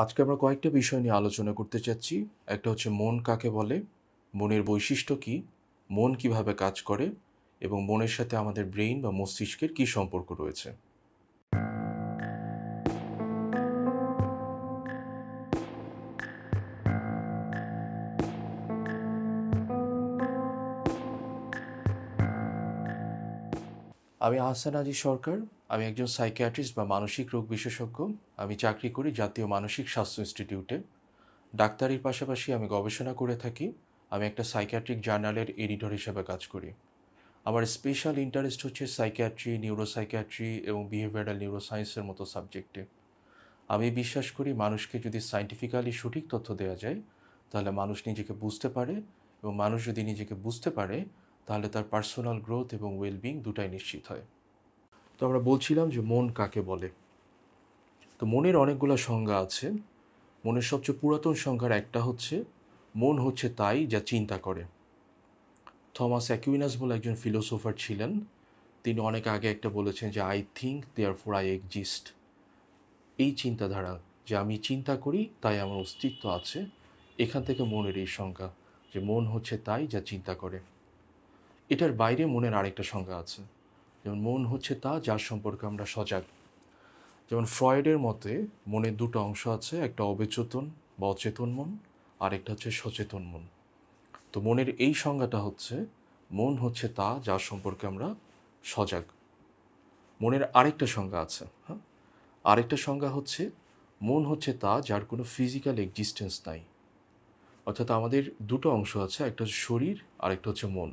আজকে আমরা কয়েকটা বিষয় নিয়ে আলোচনা করতে চাচ্ছি। একটা হচ্ছে মন কাকে বলে, মনের বৈশিষ্ট্য কী, মন কিভাবে কাজ করে এবং মনের সাথে আমাদের ব্রেইন বা মস্তিষ্কের কী সম্পর্ক রয়েছে। আমি আহসান আজি সরকার। আমি একজন সাইকিয়াট্রিস্ট বা মানসিক রোগ বিশেষজ্ঞ। আমি চাকরি করি জাতীয় মানসিক স্বাস্থ্য ইনস্টিটিউটে। ডাক্তারির পাশাপাশি আমি গবেষণা করে থাকি। আমি একটা সাইকিয়াট্রিক জার্নালের এডিটর হিসেবে কাজ করি। আমার স্পেশাল ইন্টারেস্ট হচ্ছে সাইকিয়াট্রি, নিউরোসাইকিয়াট্রি এবং বিহেভিয়ারাল নিউরোসায়েন্সের মতো সাবজেক্টে। আমি বিশ্বাস করি মানুষকে যদি সায়েন্টিফিক্যালি সঠিক তথ্য দেওয়া যায় তাহলে মানুষ নিজেকে বুঝতে পারে, এবং মানুষ যদি নিজেকে বুঝতে পারে তাহলে তার পার্সোনাল গ্রোথ এবং ওয়েলবিং দুটাই নিশ্চিত হয়। তো আমরা বলছিলাম যে মন কাকে বলে। তো মনের অনেকগুলো সংজ্ঞা আছে। মনের সবচেয়ে পুরাতন সংজ্ঞার একটা হচ্ছে মন হচ্ছে তাই যা চিন্তা করে। থমাস অ্যাকুইনাস বলে একজন ফিলোসোফার ছিলেন। তিনি অনেক আগে একটা বলেছেন যে I think therefore I exist. এই চিন্তাধারা যে আমি চিন্তা করি তাই আমার অস্তিত্ব আছে, এখান থেকে মনের এই সংজ্ঞা যে মন হচ্ছে তাই যা চিন্তা করে। এটার বাইরে মনের আরেকটা সংজ্ঞা আছে, যেমন মন হচ্ছে তা যার সম্পর্কে আমরা সজাগ। যেমন ফ্রয়েডের মতে মনের দুটো অংশ আছে, একটা অবচেতন বা অচেতন মন, আর একটা হচ্ছে সচেতন মন। তো মনের এই সংজ্ঞাটা হচ্ছে মন হচ্ছে তা যার সম্পর্কে আমরা সজাগ। মনের আরেকটা সংজ্ঞা আছে, হ্যাঁ, আরেকটা সংজ্ঞা হচ্ছে মন হচ্ছে তা যার কোনো ফিজিক্যাল এক্সিস্টেন্স নাই। অর্থাৎ আমাদের দুটো অংশ আছে, একটা হচ্ছে শরীর আর একটা হচ্ছে মন।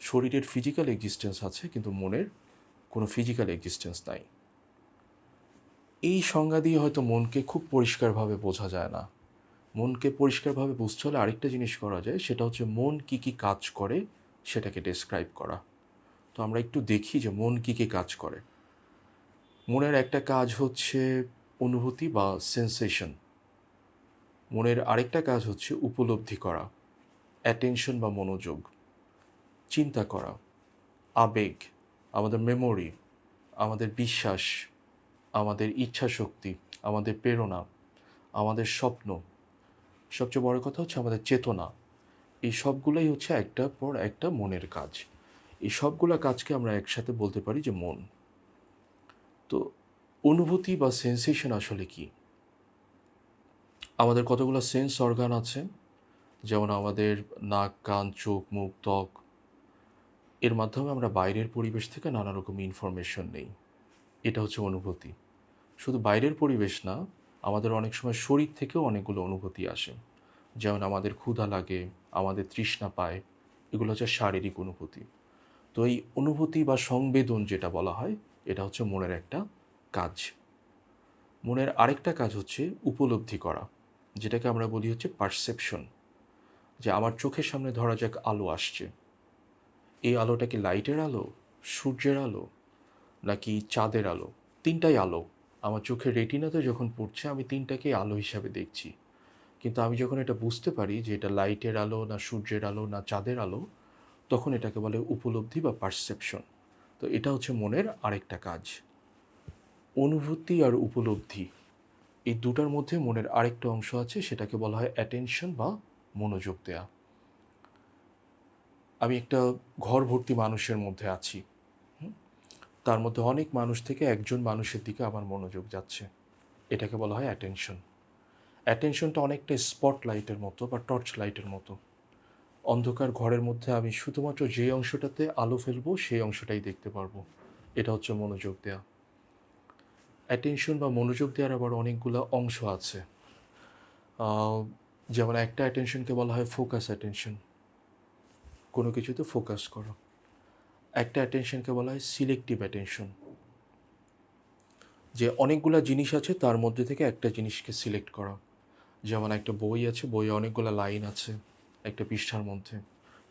শরীরের ফিজিক্যাল এক্সিস্টেন্স আছে কিন্তু মনের কোনো ফিজিক্যাল এক্সিস্টেন্স নাই। এই সংজ্ঞা দিয়ে হয়তো মনকে খুব পরিষ্কারভাবে বোঝা যায় না। মনকে পরিষ্কারভাবে বুঝতে হলে আরেকটা জিনিস করা যায়, সেটা হচ্ছে মন কী কী কাজ করে সেটাকে ডেসক্রাইব করা। তো আমরা একটু দেখি যে মন কী কী কাজ করে। মনের একটা কাজ হচ্ছে অনুভূতি বা সেন্সেশন। মনের আরেকটা কাজ হচ্ছে উপলব্ধি করা, অ্যাটেনশন বা মনোযোগ, চিন্তা করা, আবেগ, আমাদের মেমোরি, আমাদের বিশ্বাস, আমাদের ইচ্ছাশক্তি, আমাদের প্রেরণা, আমাদের স্বপ্ন, সবচেয়ে বড় কথা হচ্ছে আমাদের চেতনা। এই সবগুলোই হচ্ছে একটার পর একটা মনের কাজ। এই সবগুলা কাজকে আমরা একসাথে বলতে পারি যে মন। তো অনুভূতি বা সেন্সেশন আসলে কি? আমাদের কতগুলো সেন্স অর্গান আছে, যেমন আমাদের নাক, কান, চোখ, মুখ, ত্বক। এর মাধ্যমে আমরা বাইরের পরিবেশ থেকে নানা রকম ইনফরমেশন নেই। এটা হচ্ছে অনুভূতি। শুধু বাইরের পরিবেশ না, আমাদের অনেক সময় শরীর থেকেও অনেকগুলো অনুভূতি আসে। যেমন আমাদের ক্ষুধা লাগে, আমাদের তৃষ্ণা পায়, এগুলো হচ্ছে শারীরিক অনুভূতি। তো এই অনুভূতি বা সংবেদন যেটা বলা হয়, এটা হচ্ছে মনের একটা কাজ। মনের আরেকটা কাজ হচ্ছে উপলব্ধি করা, যেটাকে আমরা বলি হচ্ছে পারসেপশন। যে আমার চোখের সামনে ধরা যাক আলো আসছে, এই আলোটা কি লাইটের আলো, সূর্যের আলো, নাকি চাঁদের আলো? তিনটাই আলো। আমার চোখের রেটিনাতে যখন পড়ছে আমি তিনটাকেই আলো হিসাবে দেখছি। কিন্তু আমি যখন এটা বুঝতে পারি যে এটা লাইটের আলো না সূর্যের আলো না চাঁদের আলো, তখন এটাকে বলে উপলব্ধি বা পারসেপশন। তো এটা হচ্ছে মনের আরেকটা কাজ। অনুভূতি আর উপলব্ধি, এই দুটার মধ্যে মনের আরেকটা অংশ আছে, সেটাকে বলা হয় অ্যাটেনশন বা মনোযোগ দেয়া। আমি একটা ঘর ভর্তি মানুষের মধ্যে আছি, তার মধ্যে অনেক মানুষ থেকে একজন মানুষের দিকে আমার মনোযোগ যাচ্ছে, এটাকে বলা হয় অ্যাটেনশন। অ্যাটেনশনটা অনেকটা স্পটলাইটের মতো বা টর্চ লাইটের মতো। অন্ধকার ঘরের মধ্যে আমি শুধুমাত্র যে অংশটাতে আলো ফেলবো সেই অংশটাই দেখতে পারবো। এটা হচ্ছে মনোযোগ দেয়া। অ্যাটেনশন বা মনোযোগ দেওয়ার আবার অনেকগুলো অংশ আছে। আহ, যেমন একটা অ্যাটেনশনকে বলা হয় ফোকাস অ্যাটেনশন, কোনো কিছুতে ফোকাস করো। একটা অ্যাটেনশনকে বলা হয় সিলেক্টিভ অ্যাটেনশন, যে অনেকগুলো জিনিস আছে তার মধ্যে থেকে একটা জিনিসকে সিলেক্ট করা। যেমন একটা বই আছে, বইয়ে অনেকগুলো লাইন আছে একটা পৃষ্ঠার মধ্যে,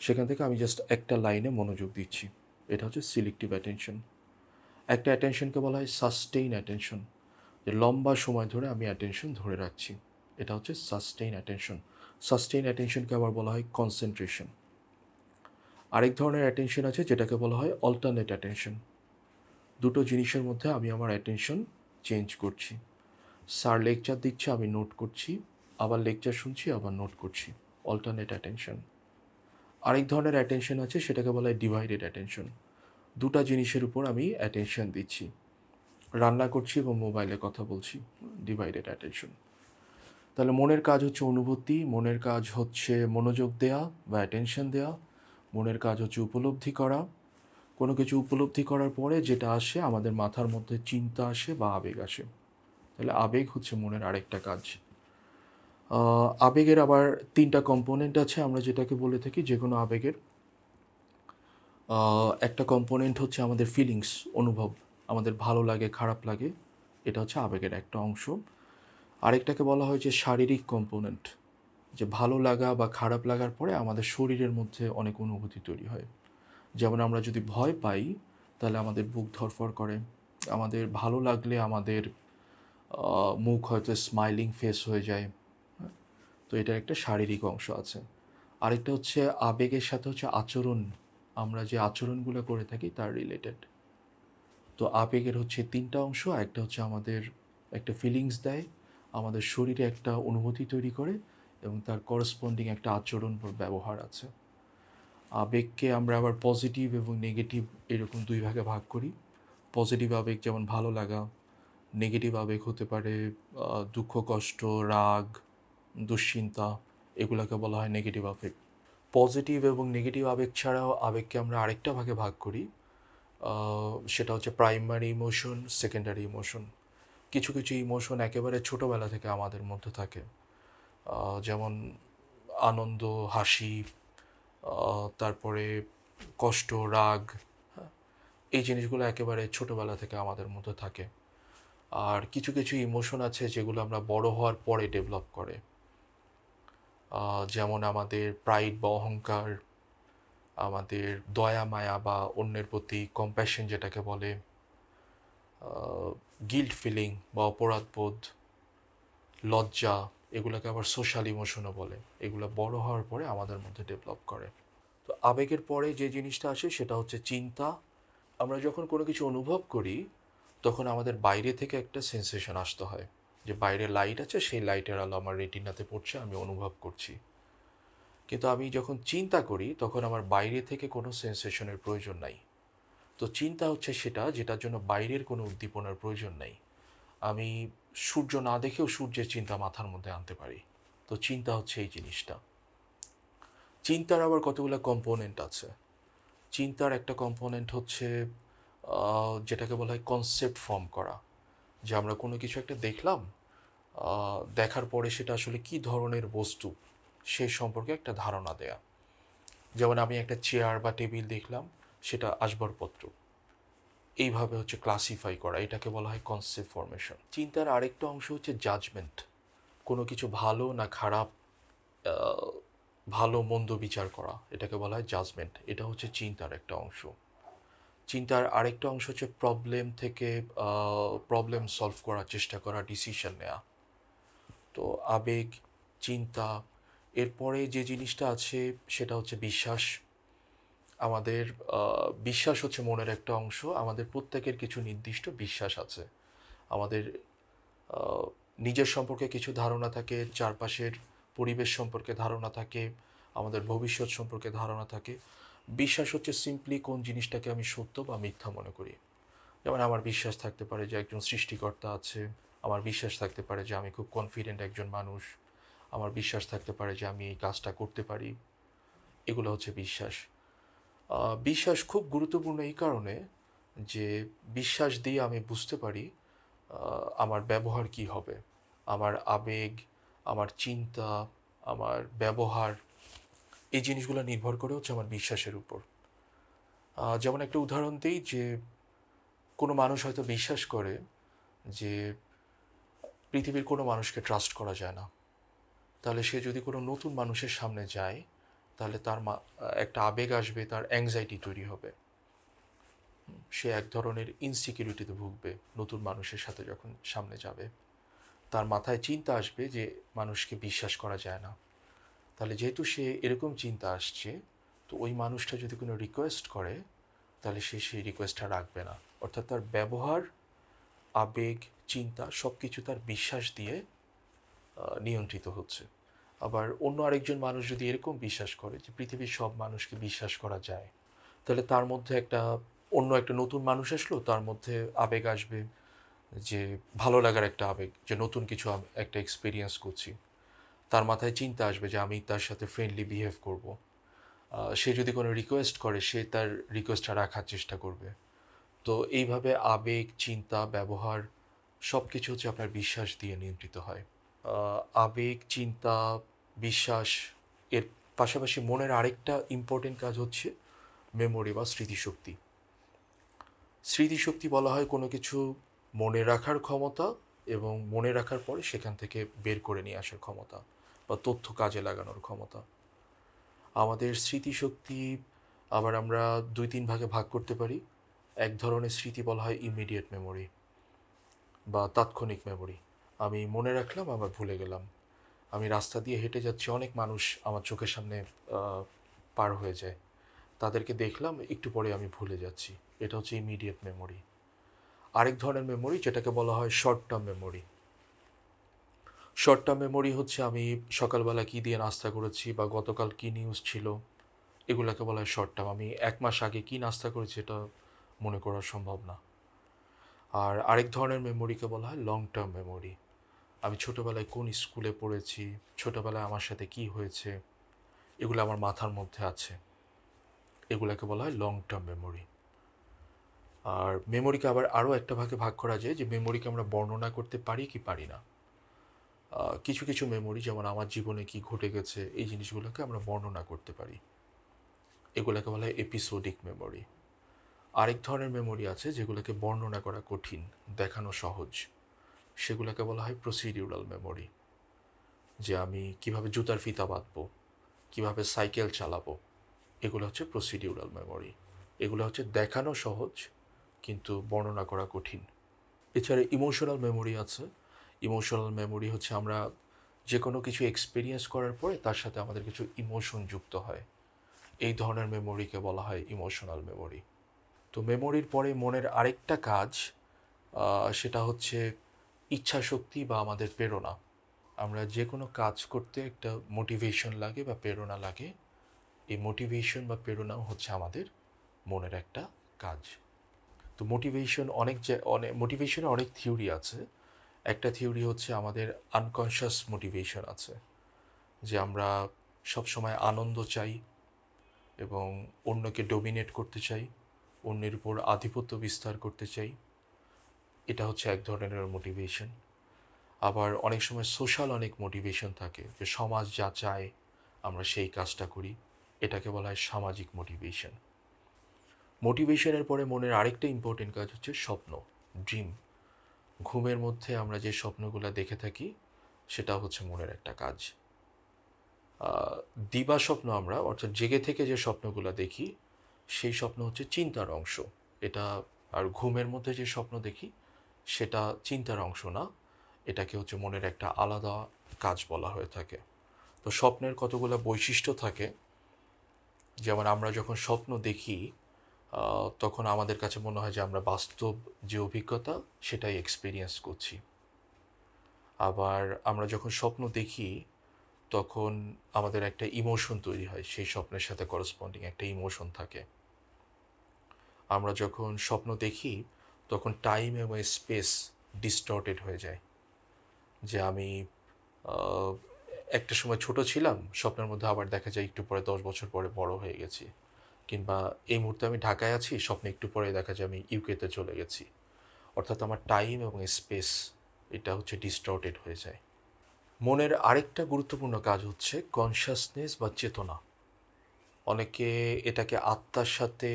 সেখান থেকে আমি জাস্ট একটা লাইনে মনোযোগ দিচ্ছি, এটা হচ্ছে সিলেক্টিভ অ্যাটেনশন। একটা অ্যাটেনশনকে বলা হয় সাস্টেইন অ্যাটেনশন, যে লম্বা সময় ধরে আমি অ্যাটেনশন ধরে রাখছি, এটা হচ্ছে সাস্টেইন অ্যাটেনশন। সাস্টেইন অ্যাটেনশনকে আবার বলা হয় কনসেন্ট্রেশন। আরেক ধরনের অ্যাটেনশন আছে যেটাকে বলা হয় অল্টারনেট অ্যাটেনশন। দুটো জিনিসের মধ্যে আমি আমার অ্যাটেনশন চেঞ্জ করছি। স্যার লেকচার দিচ্ছে, আমি নোট করছি, আবার লেকচার শুনছি, আবার নোট করছি। Alternate attention. আরেক ধরনের অ্যাটেনশন আছে, সেটাকে বলা হয় ডিভাইডেড অ্যাটেনশন। দুটা জিনিসের উপর আমি অ্যাটেনশন দিচ্ছি, রান্না করছি এবং মোবাইলে কথা বলছি। Divided attention. তাহলে মনের কাজ হচ্ছে অনুভূতি, মনের কাজ হচ্ছে মনোযোগ দেয়া বা অ্যাটেনশন দেওয়া, মনের কাজ হচ্ছে উপলব্ধি করা। কোনো কিছু উপলব্ধি করার পরে যেটা আসে, আমাদের মাথার মধ্যে চিন্তা আসে বা আবেগ আসে। তাহলে আবেগ হচ্ছে মনের আরেকটা কাজ। আবেগের আবার তিনটা কম্পোনেন্ট আছে, আমরা যেটাকে বলে থাকি যে কোনো আবেগের। একটা কম্পোনেন্ট হচ্ছে আমাদের ফিলিংস, অনুভব, আমাদের ভালো লাগে, খারাপ লাগে, এটা হচ্ছে আবেগের একটা অংশ। আরেকটাকে বলা হয় যে শারীরিক কম্পোনেন্ট, যে ভালো লাগা বা খারাপ লাগার পরে আমাদের শরীরের মধ্যে অনেক অনুভূতি তৈরি হয়। যেমন আমরা যদি ভয় পাই, তাহলে আমাদের বুক ধড়ফড় করে। আমাদের ভালো লাগলে আমাদের মুখ হয়তো স্মাইলিং ফেস হয়ে যায়। হ্যাঁ? তো এটার একটা শারীরিক অংশ আছে। আরেকটা হচ্ছে আবেগের সাথে হচ্ছে আচরণ, আমরা যে আচরণগুলো করে থাকি তার রিলেটেড। তো আবেগের হচ্ছে তিনটা অংশ, একটা হচ্ছে আমাদের একটা ফিলিংস দেয়, আমাদের শরীরে একটা অনুভূতি তৈরি করে, এবং তার করসপন্ডিং একটা আচরণ বা ব্যবহার আছে। আবেগকে আমরা আবার পজিটিভ এবং নেগেটিভ এরকম দুই ভাগে ভাগ করি। পজিটিভ আবেগ যেমন ভালো লাগা, নেগেটিভ আবেগ হতে পারে দুঃখ, কষ্ট, রাগ, দুশ্চিন্তা, এগুলোকে বলা হয় নেগেটিভ আবেগ। পজিটিভ এবং নেগেটিভ আবেগ ছাড়াও আবেগকে আমরা আরেকটা ভাগে ভাগ করি, সেটা হচ্ছে প্রাইমারি ইমোশন, সেকেন্ডারি ইমোশন। কিছু কিছু ইমোশন একেবারে ছোটোবেলা থেকে আমাদের মধ্যে থাকে, যেমন আনন্দ, হাসি, তারপরে কষ্ট, রাগ। হ্যাঁ, এই জিনিসগুলো একেবারে ছোটোবেলা থেকে আমাদের মধ্যে থাকে। আর কিছু কিছু ইমোশন আছে যেগুলো আমরা বড় হওয়ার পরে ডেভেলপ করে, যেমন আমাদের প্রাইড বা অহংকার, আমাদের দয়া মায়া বা অন্যের প্রতি কম্প্যাশন যেটাকে বলে, গিল্ট ফিলিং বা অপরাধবোধ, লজ্জা, এগুলোকে আবার সোশ্যাল ইমোশনও বলে। এগুলো বড় হওয়ার পরে আমাদের মধ্যে ডেভেলপ করে। তো আবেগের পরে যে জিনিসটা আসে সেটা হচ্ছে চিন্তা। আমরা যখন কোনো কিছু অনুভব করি, তখন আমাদের বাইরে থেকে একটা সেন্সেশন আসতে হয়, যে বাইরে লাইট আছে, সেই লাইটের আলো আমার রেটিনাতে পড়ছে, আমি অনুভব করছি। কিন্তু আমি যখন চিন্তা করি, তখন আমার বাইরে থেকে কোনো সেন্সেশনের প্রয়োজন নাই। তো চিন্তা হচ্ছে সেটা, যেটার জন্য বাইরের কোনো উদ্দীপনার প্রয়োজন নেই। আমি সূর্য না দেখেও সূর্যের চিন্তা মাথার মধ্যে আনতে পারি। তো চিন্তা হচ্ছে এই জিনিসটা। চিন্তার আবার কতগুলো কম্পোনেন্ট আছে। চিন্তার একটা কম্পোনেন্ট হচ্ছে যেটাকে বলা হয় কনসেপ্ট ফর্ম করা, যে আমরা কোনো কিছু একটা দেখলাম, দেখার পরে সেটা আসলে কী ধরনের বস্তু, সেই সম্পর্কে একটা ধারণা দেয়া। যেমন আমি একটা চেয়ার বা টেবিল দেখলাম, সেটা আসবাবপত্র, এইভাবে হচ্ছে ক্লাসিফাই করা, এটাকে বলা হয় কনসেপ্ট ফরমেশন। চিন্তার আরেকটা অংশ হচ্ছে জাজমেন্ট, কোনো কিছু ভালো না খারাপ, আহ, ভালো মন্দ বিচার করা, এটাকে বলা হয় জাজমেন্ট। এটা হচ্ছে চিন্তার একটা অংশ। চিন্তার আরেকটা অংশ হচ্ছে প্রবলেম থেকে প্রবলেম সলভ করার চেষ্টা করা, ডিসিশন নেওয়া। তো আবেগ, চিন্তা, এরপরে যে জিনিসটা আছে সেটা হচ্ছে বিশ্বাস। আমাদের বিশ্বাস হচ্ছে মনের একটা অংশ। আমাদের প্রত্যেকের কিছু নির্দিষ্ট বিশ্বাস আছে। আমাদের আহ, নিজের সম্পর্কে কিছু ধারণা থাকে, চারপাশের পরিবেশ সম্পর্কে ধারণা থাকে, আমাদের ভবিষ্যৎ সম্পর্কে ধারণা থাকে। বিশ্বাস হচ্ছে সিম্পলি কোন জিনিসটাকে আমি সত্য বা মিথ্যা মনে করি। যেমন আমার বিশ্বাস থাকতে পারে যে একজন সৃষ্টিকর্তা আছে, আমার বিশ্বাস থাকতে পারে যে আমি খুব কনফিডেন্ট একজন মানুষ, আমার বিশ্বাস থাকতে পারে যে আমি এই কাজটা করতে পারি। এগুলো হচ্ছে বিশ্বাস। বিশ্বাস খুব গুরুত্বপূর্ণ এই কারণে যে বিশ্বাস দিয়ে আমি বুঝতে পারি আমার ব্যবহার কি হবে। আমার আবেগ, আমার চিন্তা, আমার ব্যবহার, এই জিনিসগুলো নির্ভর করে হচ্ছে আমার বিশ্বাসের উপর। যেমন একটা উদাহরণ দিই, যে কোনো মানুষ হয়তো বিশ্বাস করে যে পৃথিবীর কোনো মানুষকে ট্রাস্ট করা যায় না। তাহলে সে যদি কোনো নতুন মানুষের সামনে যায়, তাহলে তার একটা আবেগ আসবে, তার অ্যাংজাইটি তৈরি হবে। সে এক ধরনের ইনসিকিউরিটিতে ভুগবে নতুন মানুষের সাথে যখন সামনে যাবে। তার মাথায় চিন্তা আসবে যে মানুষকে বিশ্বাস করা যায় না। তাহলে যেহেতু সে এরকম চিন্তা আসছে, তো ওই মানুষটা যদি কোনো রিকোয়েস্ট করে, তাহলে সে সেই রিকোয়েস্টটা রাখবে না। অর্থাৎ তার ব্যবহার, আবেগ, চিন্তা সব কিছু তার বিশ্বাস দিয়ে নিয়ন্ত্রিত হচ্ছে। আবার অন্য আরেকজন মানুষ যদি এরকম বিশ্বাস করে যে পৃথিবীর সব মানুষকে বিশ্বাস করা যায়, তাহলে তার মধ্যে অন্য একটা নতুন মানুষ আসলো, তার মধ্যে আবেগ আসবে, যে ভালো লাগার একটা আবেগ, যে নতুন কিছু একটা এক্সপেরিয়েন্স করছি। তার মাথায় চিন্তা আসবে যে আমি তার সাথে ফ্রেন্ডলি বিহেভ করব। সে যদি কোনো রিকোয়েস্ট করে, সে তার রিকোয়েস্টটা রাখার চেষ্টা করবে। তো এইভাবে আবেগ, চিন্তা, ব্যবহার সব কিছু হচ্ছে আপনার বিশ্বাস দিয়ে নিয়ন্ত্রিত হয়। আবেগ, চিন্তা, বিশ্বাস এর পাশাপাশি মনের আরেকটা ইম্পর্টেন্ট কাজ হচ্ছে মেমোরি বা স্মৃতিশক্তি। স্মৃতিশক্তি বলা হয় কোনো কিছু মনে রাখার ক্ষমতা এবং মনে রাখার পরে সেখান থেকে বের করে নিয়ে আসার ক্ষমতা বা তথ্য কাজে লাগানোর ক্ষমতা। আমাদের স্মৃতিশক্তি আবার আমরা 2-3 ভাগে ভাগ করতে পারি। এক ধরনের স্মৃতি বলা হয় ইমিডিয়েট মেমোরি বা তাৎক্ষণিক মেমোরি। আমি মনে রাখলাম, আবার ভুলে গেলাম। আমি রাস্তা দিয়ে হেঁটে যাচ্ছি, অনেক মানুষ আমার চোখের সামনে পার হয়ে যায়, তাদেরকে দেখলাম, একটু পরে আমি ভুলে যাচ্ছি। এটা হচ্ছে ইমিডিয়েট মেমোরি। আরেক ধরনের মেমোরি যেটাকে বলা হয় short term memory. Short term memory হচ্ছে আমি সকালবেলা কী দিয়ে নাস্তা করেছি বা গতকাল কী নিউজ ছিল, এগুলোকে বলা হয় শর্ট টার্ম। আমি 1 মাস আগে কী নাস্তা করেছি এটা মনে করা সম্ভব না। আর আরেক ধরনের মেমোরিকে বলা হয় লং টার্ম মেমোরি। আমি ছোটোবেলায় কোন স্কুলে পড়েছি, ছোটোবেলায় আমার সাথে কী হয়েছে, এগুলো আমার মাথার মধ্যে আছে, এগুলোকে বলা হয় লং টার্ম মেমোরি। আর মেমোরিকে আবার আরও একটা ভাগে ভাগ করা যায়, যে মেমোরিকে আমরা বর্ণনা করতে পারি কি পারি না। কিছু কিছু মেমোরি, যেমন আমার জীবনে কি ঘটে গেছে, এই জিনিসগুলোকে আমরা বর্ণনা করতে পারি, এগুলোকে বলা হয় এপিসোডিক মেমোরি। আরেক ধরনের মেমোরি আছে যেগুলোকে বর্ণনা করা কঠিন, দেখানো সহজ, সেগুলোকে বলা হয় প্রসিডিউরাল মেমোরি। যে আমি কিভাবে জুতার ফিতা বাঁধবো, কিভাবে সাইকেল চালাবো, এগুলো হচ্ছে প্রসিডিউরাল মেমোরি। এগুলো হচ্ছে দেখানো সহজ কিন্তু বর্ণনা করা কঠিন। এছাড়া ইমোশনাল মেমোরি আছে। ইমোশনাল মেমোরি হচ্ছে আমরা যে কোনো কিছু এক্সপিরিয়েন্স করার পরে তার সাথে আমাদের কিছু ইমোশন যুক্ত হয়, এই ধরনের মেমোরিকে বলা হয় ইমোশনাল মেমোরি। তো মেমোরির পরে মনের আরেকটা কাজ, সেটা হচ্ছে ইচ্ছাশক্তি বা আমাদের প্রেরণা। আমরা যে কোনো কাজ করতে একটা মোটিভেশন লাগে বা প্রেরণা লাগে, এই মোটিভেশন বা প্রেরণাও হচ্ছে আমাদের মনের একটা কাজ। তো মোটিভেশনে অনেক থিওরি আছে। একটা থিওরি হচ্ছে আমাদের আনকনশাস মোটিভেশন আছে, যে আমরা সবসময় আনন্দ চাই এবং অন্যকে ডোমিনেট করতে চাই, অন্যের উপর আধিপত্য বিস্তার করতে চাই। এটা হচ্ছে এক ধরনের মোটিভেশন। আবার অনেক সময় সোশ্যাল অনেক মোটিভেশন থাকে, যে সমাজ যা চায় আমরা সেই কাজটা করি, এটাকে বলা হয় সামাজিক মোটিভেশন। মোটিভেশনের পরে মনের আরেকটা ইম্পর্টেন্ট কাজ হচ্ছে স্বপ্ন, ড্রিম। ঘুমের মধ্যে আমরা যে স্বপ্নগুলো দেখে থাকি, সেটা হচ্ছে মনের একটা কাজ। দিবা স্বপ্ন আমরা, অর্থাৎ জেগে থেকে যে স্বপ্নগুলো দেখি, সেই স্বপ্ন হচ্ছে চিন্তার অংশ। এটা, আর ঘুমের মধ্যে যে স্বপ্ন দেখি সেটা চিন্তার অংশ না, এটাকে হচ্ছে মনের একটা আলাদা কাজ বলা হয়ে থাকে। তো স্বপ্নের কতগুলো বৈশিষ্ট্য থাকে, যেমন আমরা যখন স্বপ্ন দেখি তখন আমাদের কাছে মনে হয় যে আমরা বাস্তব যে অভিজ্ঞতা সেটাই এক্সপিরিয়েন্স করছি। আবার আমরা যখন স্বপ্ন দেখি তখন আমাদের একটা ইমোশন তৈরি হয়, সেই স্বপ্নের সাথে করসপন্ডিং একটা ইমোশন থাকে। আমরা যখন স্বপ্ন দেখি তখন টাইম এবং স্পেস ডিস্টর্টেড হয়ে যায়, যে আমি একটা সময় ছোট ছিলাম, স্বপ্নের মধ্যে আবার দেখা যায় একটু পরে 10 বছর পরে বড় হয়ে গেছি, কিংবা এই মুহূর্তে আমি ঢাকায় আছি, স্বপ্নে একটু পরে দেখা যায় আমি ইউকেতে চলে গেছি। অর্থাৎ আমার টাইম এবং স্পেস এটা হচ্ছে ডিস্টর্টেড হয়ে যায়। মনের আরেকটা গুরুত্বপূর্ণ কাজ হচ্ছে কনশাসনেস বা চেতনা। অনেকে এটাকে আত্মার সাথে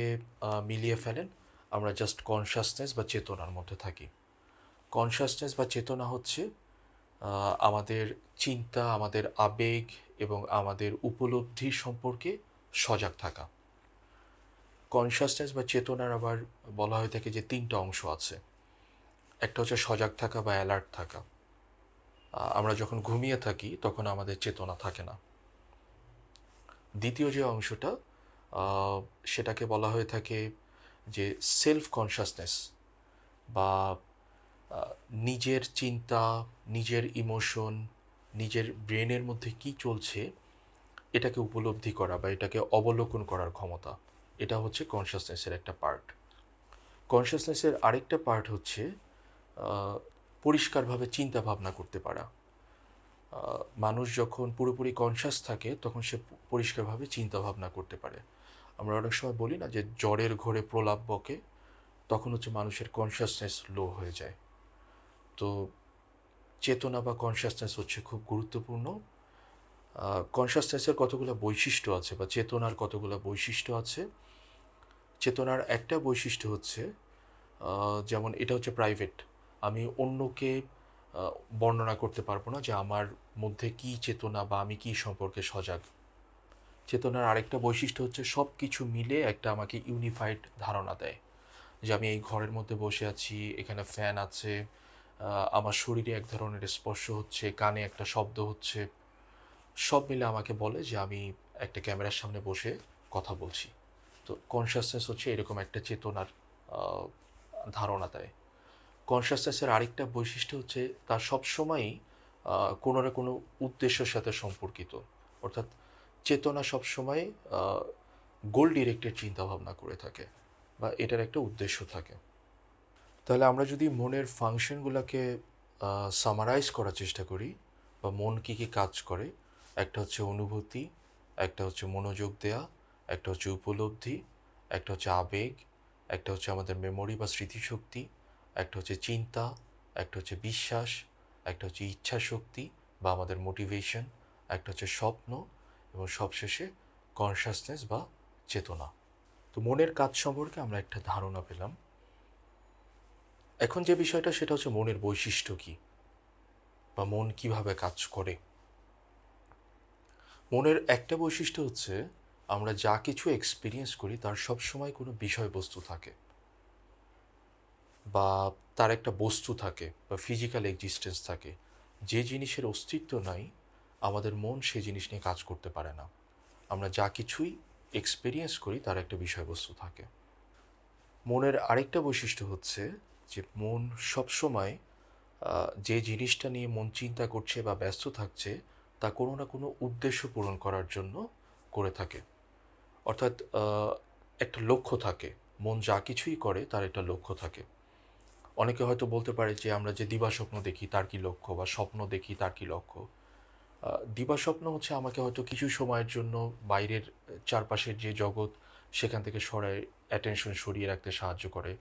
মিলিয়ে ফেলেন। আমরা জাস্ট কনশাসনেস বা চেতনার মধ্যে থাকি। কনশাসনেস বা চেতনা হচ্ছে আমাদের চিন্তা, আমাদের আবেগ এবং আমাদের উপলব্ধি সম্পর্কে সজাগ থাকা। কনশাসনেস বা চেতনার আবার বলা হয়ে থাকে যে 3টা অংশ আছে। একটা হচ্ছে সজাগ থাকা বা অ্যালার্ট থাকা। আমরা যখন ঘুমিয়ে থাকি তখন আমাদের চেতনা থাকে না। দ্বিতীয় যে অংশটা, সেটাকে বলা হয়ে থাকে যে সেলফ কনশাসনেস বা আহ, নিজের চিন্তা, নিজের ইমোশন, নিজের ব্রেনের মধ্যে কি চলছে এটাকে উপলব্ধি করা বা এটাকে অবলোকন করার ক্ষমতা, এটা হচ্ছে কনশাসনেসের একটা পার্ট। কনশাসনেসের আরেকটা পার্ট হচ্ছে আহ, পরিষ্কারভাবে চিন্তা ভাবনা করতে পারা। মানুষ যখন পুরোপুরি কনশাস থাকে তখন সে পরিষ্কারভাবে চিন্তা ভাবনা করতে পারে। আমরা অনেক সময় বলি না যে জ্বরের ঘোরে প্রলাপ বকে, তখন হচ্ছে মানুষের কনশাসনেস লো হয়ে যায়। তো চেতনা বা কনশাসনেস হচ্ছে খুব গুরুত্বপূর্ণ। কনশাসনেসের কতগুলো বৈশিষ্ট্য আছে বা চেতনার কতগুলো বৈশিষ্ট্য আছে। চেতনার একটা বৈশিষ্ট্য হচ্ছে যেমন এটা হচ্ছে প্রাইভেট, আমি অন্যকে বর্ণনা করতে পারবো না যে আমার মধ্যে কী চেতনা বা আমি কী সম্পর্কে সজাগ। চেতনার আরেকটা বৈশিষ্ট্য হচ্ছে সব কিছু মিলে একটা আমাকে ইউনিফাইড ধারণা দেয়, যে আমি এই ঘরের মধ্যে বসে আছি, এখানে ফ্যান আছে, আমার শরীরে এক ধরনের স্পর্শ হচ্ছে, কানে একটা শব্দ হচ্ছে, সব মিলে আমাকে বলে যে আমি একটা ক্যামেরার সামনে বসে কথা বলছি। তো কনশাসনেস হচ্ছে এরকম একটা চেতনার আহ, ধারণা দেয়। কনশাসনেসের আরেকটা বৈশিষ্ট্য হচ্ছে তার সবসময়ই কোনো না কোনো উদ্দেশ্যের সাথে সম্পর্কিত। অর্থাৎ চেতনা সবসময় গোল ডিরেক্টেড চিন্তাভাবনা করে থাকে বা এটার একটা উদ্দেশ্য থাকে। তাহলে আমরা যদি মনের ফাংশনগুলোকে সামারাইজ করার চেষ্টা করি বা মন কী কী কাজ করে, একটা হচ্ছে অনুভূতি, একটা হচ্ছে মনোযোগ দেয়া, একটা হচ্ছে উপলব্ধি, একটা হচ্ছে আবেগ, একটা হচ্ছে আমাদের মেমোরি বা স্মৃতিশক্তি, একটা হচ্ছে চিন্তা, একটা হচ্ছে বিশ্বাস, একটা হচ্ছে ইচ্ছা শক্তি বা আমাদের মোটিভেশন, একটা হচ্ছে স্বপ্ন, এবং সবশেষে কনসাসনেস বা চেতনা। তো মনের কাজ সম্পর্কে আমরা একটা ধারণা পেলাম। এখন যে বিষয়টা সেটা হচ্ছে মনের বৈশিষ্ট্য কী বা মন কিভাবে কাজ করে। মনের একটা বৈশিষ্ট্য হচ্ছে আমরা যা কিছু এক্সপিরিয়েন্স করি তার সবসময় কোনো বিষয়বস্তু থাকে বা তার একটা বস্তু থাকে বা ফিজিক্যাল এক্সিস্টেন্স থাকে। যে জিনিসের অস্তিত্ব নাই, আমাদের মন সেই জিনিস নিয়ে কাজ করতে পারে না। আমরা যা কিছুই এক্সপিরিয়েন্স করি তার একটা বিষয়বস্তু থাকে। মনের আরেকটা বৈশিষ্ট্য হচ্ছে যে মন সবসময় যে জিনিসটা নিয়ে মন চিন্তা করছে বা ব্যস্ত থাকছে তা কোনো না কোনো উদ্দেশ্য পূরণ করার জন্য করে থাকে। অর্থাৎ একটা লক্ষ্য থাকে। মন যা কিছুই করে তার একটা লক্ষ্য থাকে। অনেকে হয়তো বলতে পারে যে আমরা যে দিবাস্বপ্ন দেখি তার কি লক্ষ্য, বা স্বপ্ন দেখি তার কি লক্ষ্য। দিবাস্বপ্ন হচ্ছে আমাকে হয়তো কিছু সময়ের জন্য বাইরের চারপাশের যে জগৎ সেখান থেকে সরায় অ্যাটেনশন সরিয়ে রাখতে সাহায্য করে।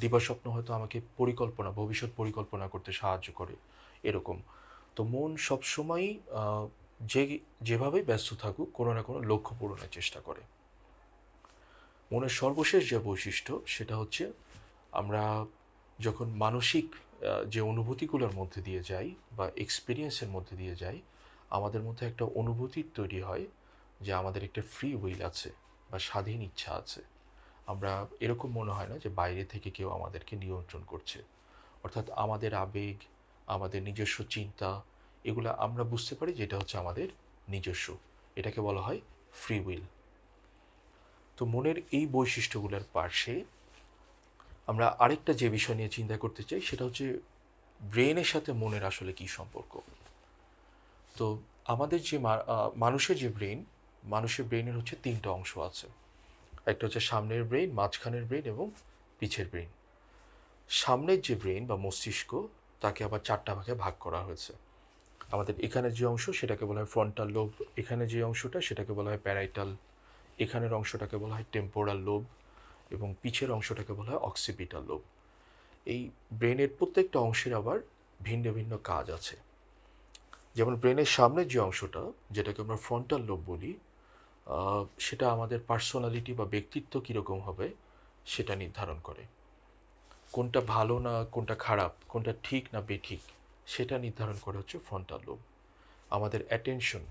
দিবাস্বপ্ন হয়তো আমাকে পরিকল্পনা, ভবিষ্যৎ পরিকল্পনা করতে সাহায্য করে, এরকম। তো মন সবসময়ই যে যেভাবেই ব্যস্ত থাকুক কোনো না কোনো লক্ষ্য পূরণের চেষ্টা করে। মনের সর্বশেষ যে বৈশিষ্ট্য সেটা হচ্ছে আমরা যখন মানসিক যে অনুভূতিগুলোর মধ্যে দিয়ে যাই বা এক্সপিরিয়েন্সের মধ্যে দিয়ে যাই, আমাদের মধ্যে একটা অনুভূতি তৈরি হয় যে আমাদের একটা ফ্রি উইল আছে বা স্বাধীন ইচ্ছা আছে। আমরা এরকম মনে হয় না যে বাইরে থেকে কেউ আমাদেরকে নিয়ন্ত্রণ করছে। অর্থাৎ আমাদের আবেগ, আমাদের নিজস্ব চিন্তা, এগুলো আমরা বুঝতে পারি যে এটা হচ্ছে আমাদের নিজস্ব। এটাকে বলা হয় ফ্রি উইল। তো মনের এই বৈশিষ্ট্যগুলোর পাশে আমরা আরেকটা যে বিষয় নিয়ে চিন্তা করতে চাই সেটা হচ্ছে ব্রেনের সাথে মনের আসলে কী সম্পর্ক। তো আমাদের যে মানুষের যে ব্রেন, মানুষের ব্রেনের হচ্ছে তিনটা অংশ আছে। একটা হচ্ছে সামনের ব্রেন, মাঝখানের ব্রেন এবং পিছের ব্রেন। সামনের যে ব্রেন বা মস্তিষ্ক তাকে আবার চারটা ভাগে ভাগ করা হয়েছে। আমাদের এখানে যে অংশ সেটাকে বলা হয় ফ্রন্টাল লোব, এখানে যে অংশটা সেটাকে বলা হয় প্যারাইটাল, এখানের অংশটাকে বলা হয় টেম্পোরাল লোব, এবং পিছের অংশটাকে বলা হয় অক্সিপিটাল লোব। এই ব্রেনের প্রত্যেকটা অংশের আবার ভিন্ন ভিন্ন কাজ আছে। যেমন ব্রেনের সামনের যে অংশটা, যেটাকে আমরা ফ্রন্টাল লোব বলি, সেটা আমাদের পার্সোনালিটি বা ব্যক্তিত্ব কীরকম হবে সেটা নির্ধারণ করে। কোনটা ভালো না কোনটা খারাপ, কোনটা ঠিক না বেঠিক, সেটা নির্ধারণ করে হচ্ছে ফ্রন্টাল লোব। আমাদের অ্যাটেনশন,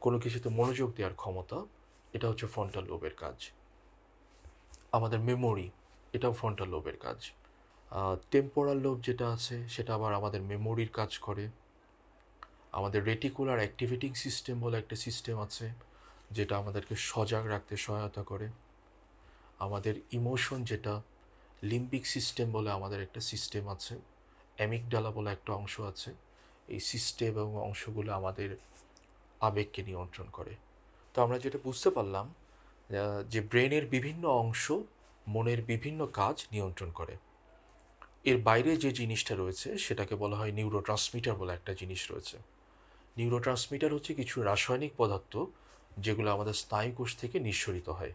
কোনো কিছুতে মনোযোগ দেওয়ার ক্ষমতা, এটা হচ্ছে ফ্রন্টাল লোবের কাজ। আমাদের মেমোরি, এটাও ফ্রন্টাল লোবের কাজ। টেম্পোরাল লোব যেটা আছে সেটা আবার আমাদের মেমোরির কাজ করে। আমাদের রেটিকুলার অ্যাক্টিভেটিং সিস্টেম বলে একটা সিস্টেম আছে যেটা আমাদেরকে সজাগ রাখতে সহায়তা করে। আমাদের ইমোশন যেটা, লিম্বিক সিস্টেম বলে আমাদের একটা সিস্টেম আছে, অ্যামিগডালা বলে একটা অংশ আছে। এই সিস্টেম এবং অংশগুলো আমাদের আবেগকে নিয়ন্ত্রণ করে। তো আমরা যেটা বুঝতে পারলাম যে ব্রেনের বিভিন্ন অংশ মনের বিভিন্ন কাজ নিয়ন্ত্রণ করে। এর বাইরে যে জিনিসটা রয়েছে সেটাকে বলা হয় নিউরোট্রান্সমিটার বলে একটা জিনিস রয়েছে। নিউরোট্রান্সমিটার হচ্ছে কিছু রাসায়নিক পদার্থ যেগুলো আমাদের স্নায়ুকোষ থেকে নিঃসরিত হয়।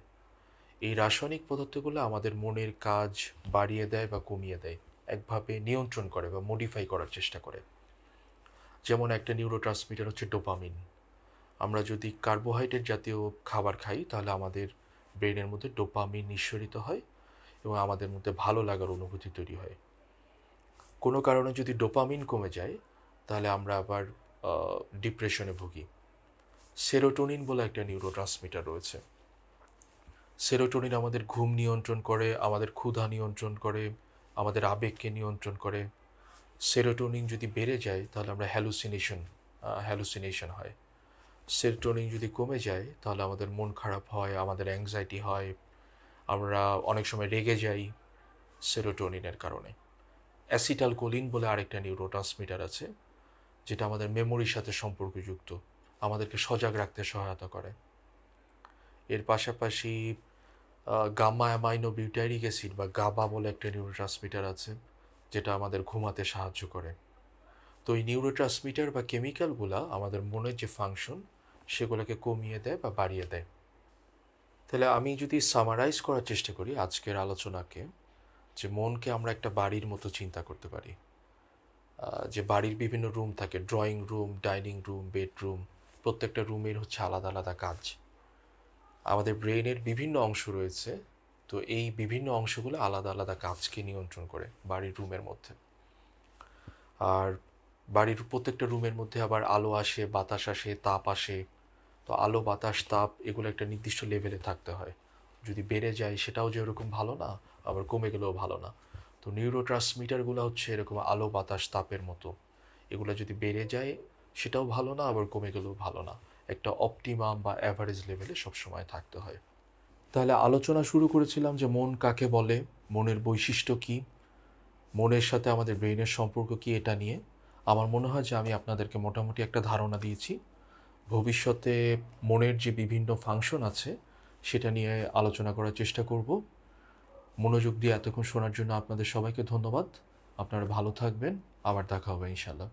এই রাসায়নিক পদার্থগুলো আমাদের মনের কাজ বাড়িয়ে দেয় বা কমিয়ে দেয়, একভাবে নিয়ন্ত্রণ করে বা মডিফাই করার চেষ্টা করে। যেমন একটা নিউরোট্রান্সমিটার হচ্ছে ডোপামিন। আমরা যদি কার্বোহাইড্রেট জাতীয় খাবার খাই তাহলে আমাদের ব্রেনের মধ্যে ডোপামিন নিঃসরিত হয় এবং আমাদের মধ্যে ভালো লাগার অনুভূতি তৈরি হয়। কোনো কারণে যদি ডোপামিন কমে যায় তাহলে আমরা আবার ডিপ্রেশনে ভুগি। সেরোটোনিন বলে একটা নিউরোট্রান্সমিটার রয়েছে। সেরোটোনিন আমাদের ঘুম নিয়ন্ত্রণ করে, আমাদের ক্ষুধা নিয়ন্ত্রণ করে, আমাদের আবেগকে নিয়ন্ত্রণ করে। সেরোটোনিন যদি বেড়ে যায় তাহলে আমরা হ্যালুসিনেশন হয়। সেরোটোনিন যদি কমে যায় তাহলে আমাদের মন খারাপ হয়, আমাদের অ্যাংজাইটি হয়, আমরা অনেক সময় রেগে যাই সেরোটোনিনের কারণে। অ্যাসিটালকোলিন বলে আরেকটা নিউরোট্রান্সমিটার আছে যেটা আমাদের মেমোরির সাথে সম্পর্কযুক্ত, আমাদেরকে সজাগ রাখতে সহায়তা করে। এর পাশাপাশি গাম্মা অ্যামাইনো বিউটাইরিক অ্যাসিড বা গাবা বলে একটা নিউরোট্রান্সমিটার আছে যেটা আমাদের ঘুমাতে সাহায্য করে। তো এই নিউরোট্রান্সমিটার বা কেমিক্যালগুলা আমাদের মনের যে ফাংশন সেগুলোকে কমিয়ে দেয় বা বাড়িয়ে দেয়। তাহলে আমি যদি সামারাইজ করার চেষ্টা করি আজকের আলোচনাকে, যে মনকে আমরা একটা বাড়ির মতো চিন্তা করতে পারি। যে বাড়ির বিভিন্ন রুম থাকে, drawing room, dining room, bedroom, প্রত্যেকটা রুমের হচ্ছে আলাদা আলাদা কাজ। আমাদের ব্রেইনের বিভিন্ন অংশ রয়েছে, তো এই বিভিন্ন অংশগুলো আলাদা আলাদা কাজকে নিয়ন্ত্রণ করে বাড়ির রুমের মধ্যে। আর বাড়ির প্রত্যেকটা রুমের মধ্যে আবার আলো আসে, বাতাস আসে, তাপ আসে। তো আলো, বাতাস, তাপ এগুলো একটা নির্দিষ্ট লেভেলে থাকতে হয়। যদি বেড়ে যায় সেটাও যে এরকম ভালো না, আবার কমে গেলেও ভালো না। তো নিউরোট্রান্সমিটারগুলো হচ্ছে এরকম আলো, বাতাস, তাপের মতো। এগুলো যদি বেড়ে যায় সেটাও ভালো না, আবার কমে গেলেও ভালো না। একটা অপটিমাম বা অ্যাভারেজ লেভেলে সবসময় থাকতে হয়। তাহলে আলোচনা শুরু করেছিলাম যে মন কাকে বলে, মনের বৈশিষ্ট্য কী, মনের সাথে আমাদের ব্রেইনের সম্পর্ক কী, এটা নিয়ে আমার মনে হয় যে আমি আপনাদেরকে মোটামুটি একটা ধারণা দিয়েছি। ভবিষ্যতে মনের যে বিভিন্ন ফাংশন আছে সেটা নিয়ে আলোচনা করার চেষ্টা করব। মনোযোগ দিয়ে এতক্ষণ শোনার জন্য আপনাদের সবাইকে ধন্যবাদ। আপনারা ভালো থাকবেন। আবার দেখা হবে ইনশাল্লাহ।